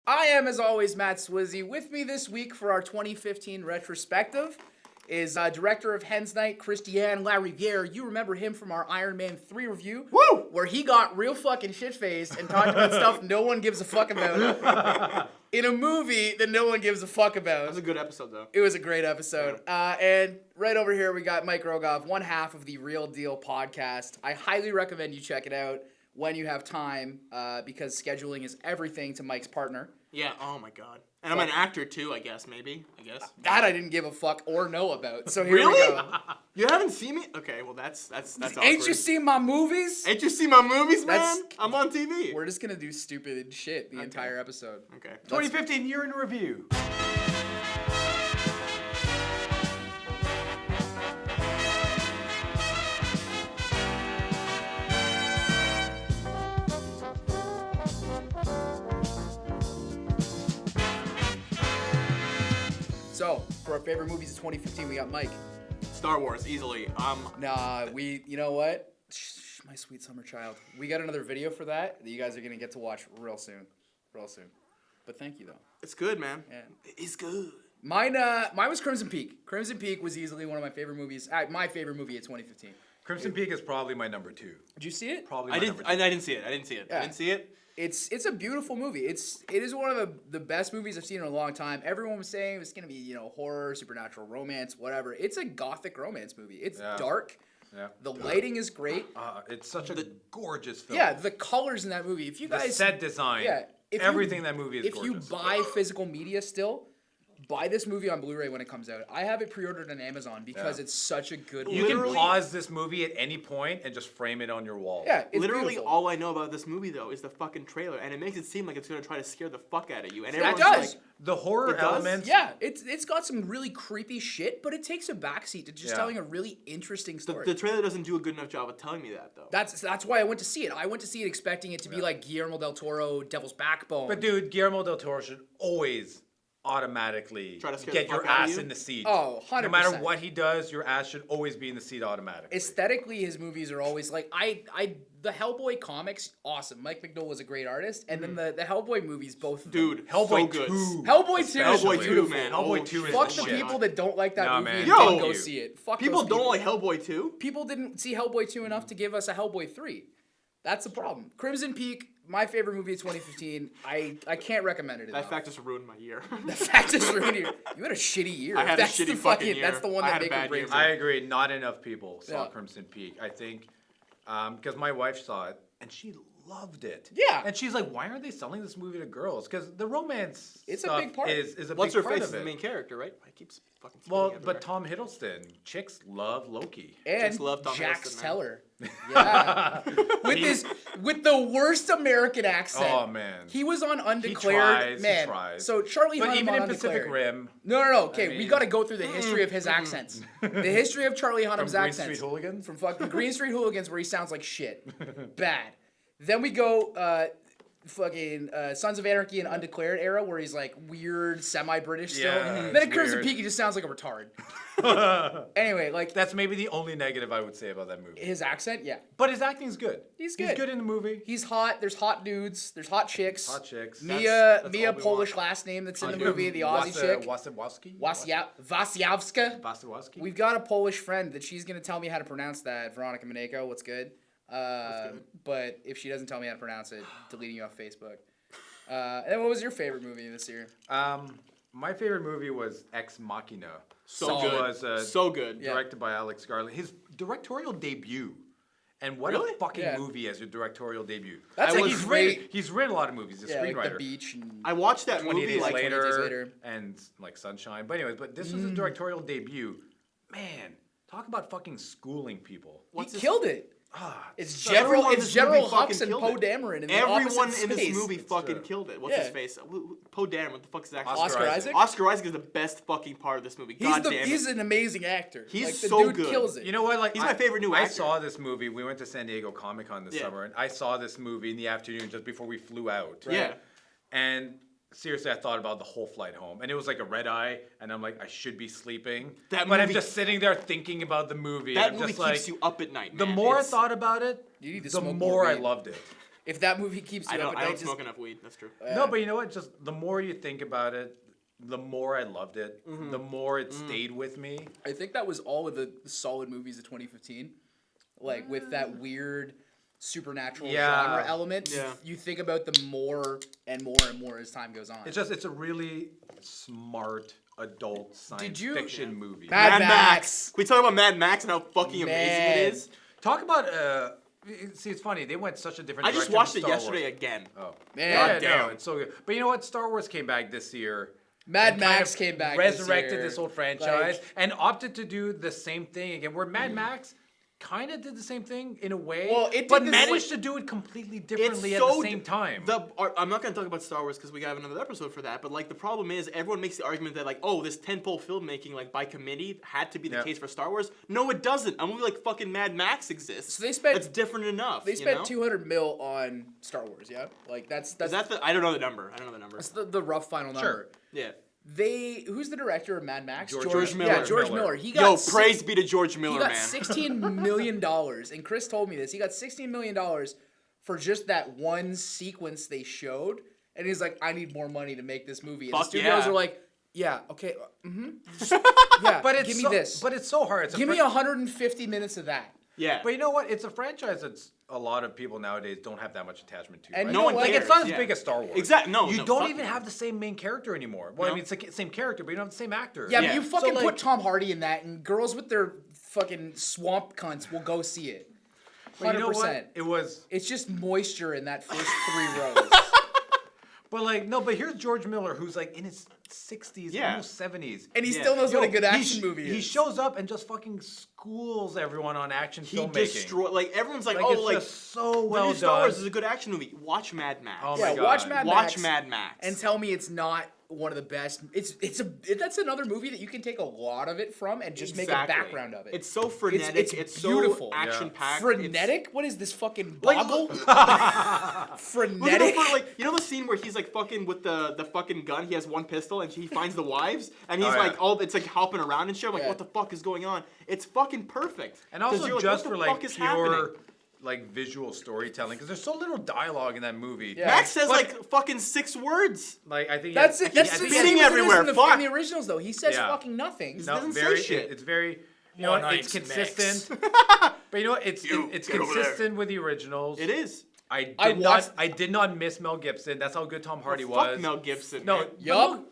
I am, as always, Matt Swizzy. With me this week for our 2015 retrospective is director of Hen's Night, Christian Lariviere. You remember him from our Iron Man 3 review. Woo! Where he got real fucking shit-faced and talked about stuff no one gives a fuck about in a movie that no one gives a fuck about. That was a good episode, though. It was a great episode. Yeah. And right over here, we got Mike Rogoff, one half of the Real Deal podcast. I highly recommend you check it out when you have time, because scheduling is everything to Mike's partner. Yeah, oh my god. And I'm an actor too, I guess. That I didn't give a fuck or know about. So here really? we go. You haven't seen me? Okay, well that's awkward. Ain't you seen my movies? Ain't you seen my movies, man? I'm on TV. We're just gonna do stupid shit the entire episode. Okay. 2015 year in review. So, for our favorite movies of 2015, we got Mike. Star Wars, easily. You know what? Shh, my sweet summer child. We got another video for that you guys are gonna get to watch real soon. But thank you, though. It's good, man. Yeah. It's good. Mine was Crimson Peak. Crimson Peak was easily one of my favorite movies. My favorite movie of 2015. Crimson Peak is probably my number 2. Did you see it? Probably. I didn't see it. Yeah. It's a beautiful movie. It is one of the best movies I've seen in a long time. Everyone was saying it was gonna be horror, supernatural, romance, whatever. It's a gothic romance movie. It's dark. Yeah. The lighting is great. It's such a gorgeous film. Yeah, the colors in that movie. If you guys the set design. Yeah. Everything in that movie is gorgeous. If you buy physical media still, buy this movie on Blu-ray when it comes out. I have it pre-ordered on Amazon because it's such a good movie. You can pause this movie at any point and just frame it on your wall. Yeah, it's literally beautiful. all I know about this movie though is the fucking trailer, and it makes it seem like it's gonna try to scare the fuck out of you. And That everyone's does. like, the horror elements. Yeah, it's got some really creepy shit, but it takes a backseat to just telling a really interesting story. The trailer doesn't do a good enough job of telling me that though. That's why I went to see it. I went to see it expecting it to be like Guillermo del Toro, Devil's Backbone. But dude, Guillermo del Toro should always automatically try to get your ass in the seat. Oh, 100%. No matter what he does, your ass should always be in the seat automatically. Aesthetically, his movies are always like the Hellboy comics, awesome. Mike Mignola was a great artist, and then the Hellboy movies, both of them. Dude, Hellboy so 2. good. Hellboy 2 is Hellboy 2, beautiful. man. Hellboy 2 is Fuck the the shit. people that don't like that movie man. and Yo! don't go see it. Fuck People those don't like Hellboy 2? People didn't see Hellboy 2 enough to give us a Hellboy 3. That's the problem. Crimson Peak, my favorite movie of 2015. I can't recommend it enough. That fact just ruined my year. The fact just ruined your. You had a shitty year. I had that's a shitty the fucking year. That's the one I that had a make or bad breaks year. it. I agree. Not enough people saw Yeah. Crimson Peak. I think because my wife saw it and she loved it. Yeah. And she's like, "Why aren't they selling this movie to girls? Because the romance It's a stuff big part. is a What's big her part face of is it. the main character, right? I keep fucking Well, everywhere. but Tom Hiddleston, chicks love Loki. And Just love Tom Jax Hiddleston, man. Teller. Yeah. with the worst American accent. Oh man. He was on Undeclared. He man. tries. So Charlie But Hunnam even on in Pacific Undeclared. Rim, No. Okay, we mean- got to go through the history of his accents. The history of Charlie Hunnam's Green accents. Street Hooligans? From fucking Green Street Hooligans, where he sounds like shit. Bad. Then we go Sons of Anarchy and Undeclared era, where he's like weird, semi-British still. Yeah, Then in it's Crimson weird. Peak, he just sounds like a retard. Anyway, like that's maybe the only negative I would say about that movie. his accent, yeah. But his acting's good. He's good. He's good in the movie. He's hot. There's hot dudes. There's hot chicks. Hot chicks. Mia That's all we Polish want. last name that's in the movie, the Aussie chick. Wasowski? Wasiawska. Wasowski? We've got a Polish friend that she's gonna tell me how to pronounce that. Veronica Maneko, what's good? But if she doesn't tell me how to pronounce it, deleting you off Facebook. And then what was your favorite movie this year? My favorite movie was Ex Machina. So Which good. was, So good. Yeah. directed by Alex Garland. His directorial debut. And what Really? a fucking Yeah. movie as your directorial debut. That's I like was he's great. written a lot of movies. He's a Yeah, screenwriter. like The Beach. And I watched that 20 movie Days like 20 later, Days Later. and like Sunshine. But anyways, but this was his directorial debut. Man, talk about fucking schooling people. he killed it. It's So General. everyone in It's this General movie fucking Hux and killed Poe it. Dameron in the Everyone opposite in this space. movie fucking true. killed it. What's Yeah. his face? Poe Dameron. What the fuck is that? Oscar Isaac. Oscar Isaac is the best fucking part of this movie. God damn it. He's an amazing actor. He's like, the so dude good. kills it. You know what? Like He's my favorite new I actor. saw this movie. We went to San Diego Comic-Con this Yeah. summer, and I saw this movie in the afternoon just before we flew out. Yeah. And seriously, I thought about the whole flight home, and it was like a red eye, and I'm like, I should be sleeping, That but I'm movie- just sitting there thinking about the movie. That and I'm movie just keeps like, you up at night, the man. more I It's- thought about it, You need to the smoke more more I weed. loved it. If that movie keeps you I up don't, at I night, don't just smoke enough weed. That's true. No, but you know what? Just the more you think about it, the more I loved it. The more it stayed with me. I think that was all of the solid movies of 2015. Like with that weird supernatural genre element. Yeah. You think about them more and more and more as time goes on. It's a really smart adult science fiction movie. Mad Max. Can we talk about Mad Max and how fucking amazing it is? Talk about see, it's funny. They went such a different I direction. just watched with it Star yesterday Wars. again. Oh Man. yeah, damn. no, it's so good. But you know what? Star Wars came back this year. Mad and kind Max of came back resurrected this year. this old franchise Like- and opted to do the same thing again. Where Mad Max kind of did the same thing in a way, Well, it did but the managed same- to do it completely It's differently at so the same time. I'm not gonna talk about Star Wars because we have another episode for that. But like the problem is, everyone makes the argument that like, oh, this tentpole filmmaking like by committee had to be the case for Star Wars. No, it doesn't. A movie like fucking Mad Max exists. So they spent- It's different enough. They spent you know? 200 mil on Star Wars, yeah? Like that's Is that the? I don't know the number. that's the rough final number. Sure. Yeah. Who's the director of Mad Max? George Miller. Yeah, George Miller. Miller. He got Yo, si- praise be to George He Miller, got man. $16 million, and Chris told me this. He got $16 million for just that one sequence they showed, and he's like, "I need more money to make this movie." And Fuck the studios yeah. are like, "Yeah, okay, yeah, but it's give me so, this. But it's so hard. It's a Give me fran- 150 minutes of that." Yeah. But you know what? It's a franchise that's a lot of people nowadays don't have that much attachment to. And right? no one like cares, it's not as yeah. big as Star Wars. Exactly. No, you no, don't fuck even no. have the same main character anymore. Well, I No. mean, it's the same character, but you don't have the same actor. Yeah, Yeah. but you So, fucking like- put Tom Hardy in that, and girls with their fucking swamp cunts will go see it. 100%. But you know what? It was. It's just moisture in that first 3 rows. But like no, but here's George Miller, who's like in his 60s, Yeah. almost 70s. And he Yeah. still knows what a Yo, good he action sh- movie is. He shows up and just fucking schools everyone on action He filmmaking. destroyed. Like everyone's like, Like, oh, it's like just so the well new Star Wars done. is a good action movie. Watch Mad Max. Oh yeah, my watch God. Mad Watch Max. Mad Max. And tell me it's not one of the best. That's another movie that you can take a lot of it from and just make a Exactly. background of it. It's so frenetic. it's It's beautiful. so action packed. frenetic. What is this fucking Like, boggle? Look at the Frenetic. like you know the scene where he's like fucking with the fucking gun. He has one pistol and he finds the wives and he's Oh, yeah. like all it's like hopping around and shit. I'm like, Yeah. what the fuck is going on? It's fucking perfect. And 'Cause also you're just what for the like fuck is pure happening? like visual storytelling, because there's so little dialogue in that movie. Yeah. Max says But- like fucking 6 words. Like I think That's it. That's I the think same beating as it is everywhere, in the, fuck. in the originals, though. He says Yeah. fucking nothing. No. doesn't say very, shit. It's very, you know, One what, it's night's consistent. But you know what? It's You, it's get over there. consistent with the originals. It is. I watched- I did not miss Mel Gibson. That's how good Tom Hardy Well, was. fuck Mel Gibson. No, man. but Yup.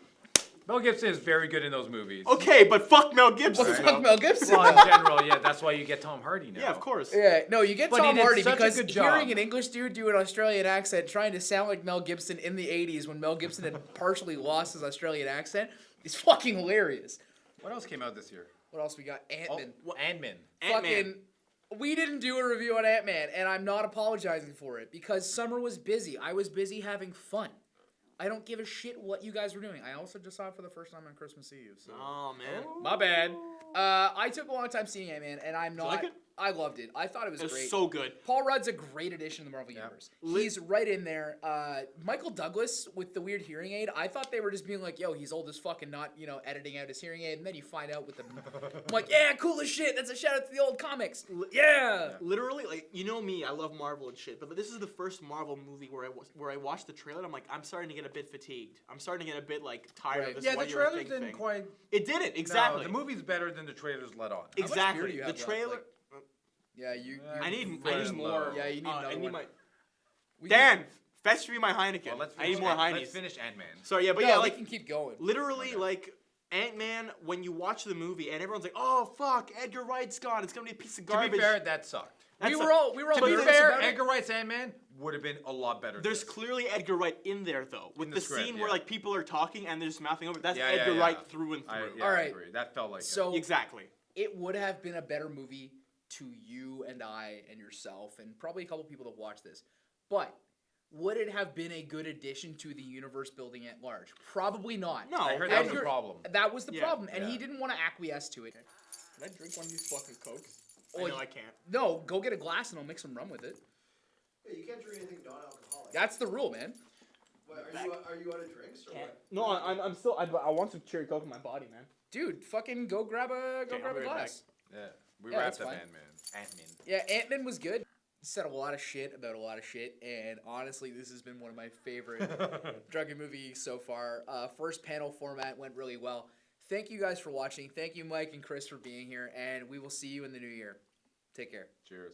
Mel Gibson is very good in those movies. Okay, but fuck Mel Gibson. What the bro. fuck, Mel Gibson? Well, in general, yeah, that's why you get Tom Hardy now. Yeah, of course. Yeah, no, you get But he Tom did Hardy such a because good job. hearing an English dude do an Australian accent trying to sound like Mel Gibson in the 80s when Mel Gibson had partially lost his Australian accent is fucking hilarious. What else came out this year? What else we got? Ant-Man. Ant-Man. Fucking, we didn't do a review on Ant-Man, and I'm not apologizing for it because summer was busy. I was busy having fun. I don't give a shit what you guys were doing. I also just saw it for the first time on Christmas Eve. So. Oh man. My bad. I took a long time seeing Ant-Man, and I'm you not. like it? I loved it. I thought it was It was great. so good. Paul Rudd's a great addition to the Marvel Universe. He's right in there. Michael Douglas with the weird hearing aid. I thought they were just being like, yo, he's old as fuck and not, editing out his hearing aid. And then you find out with the... I'm like, yeah, cool as shit. That's a shout out to the old comics. Yeah. Literally, like, you know me, I love Marvel and shit, but this is the first Marvel movie where I watched the trailer and I'm like, I'm starting to get a bit fatigued. I'm starting to get a bit, like, tired Right. of this Yeah, the what you're a trailers thing didn't thing. quite. It didn't, exactly. No, the movie's better than the trailers let on. much beer do Exactly. you The have left? trailer... Like, yeah, you I need running more. low. Yeah, you need I another need one. my... we Dan, fetch me my Heineken. Well, let's I finish need more Heinies. Let's finish Ant-Man. Sorry, yeah, but no, yeah, we like, can keep going. literally, like, Ant-Man, when you watch the movie and everyone's like, oh, fuck, Edgar Wright's gone. It's going to be a piece of To garbage. be fair, that sucked. We That's were all To be nervous fair, about it. Edgar Wright's Ant-Man would have been a lot better. There's than this. clearly Edgar Wright in there, though. With In the the script, scene yeah. where, like, people are talking and they're just mouthing over. That's Yeah, Edgar yeah. Wright through and through. Yeah, All I right. agree. That felt like So Exactly. it would have been a better movie to you and I and yourself and probably a couple people that watch this. But would it have been a good addition to the universe building at large? Probably not. No. I heard that was the Edgar- problem. That was the Yeah, problem, and yeah. he didn't want to acquiesce to it. Can I drink one of these fucking Cokes? Oh, I know I can't. No, go get a glass and I'll mix some rum with it. Yeah, you can't drink anything non-alcoholic. That's the rule, man. What, are you out of drinks or what? No, I'm still... I want some cherry Coke in my body, man. Dude, fucking go grab a I'll grab be a right glass. Yeah, we Yeah, wrapped that's up fine. Ant-Man. Yeah, Ant-Man was good. said a lot of shit about a lot of shit, and honestly, this has been one of my favorite Drunken movies so far. First panel format went really well. Thank you guys for watching. Thank you, Mike and Chris, for being here, and we will see you in the new year. Take care. Cheers.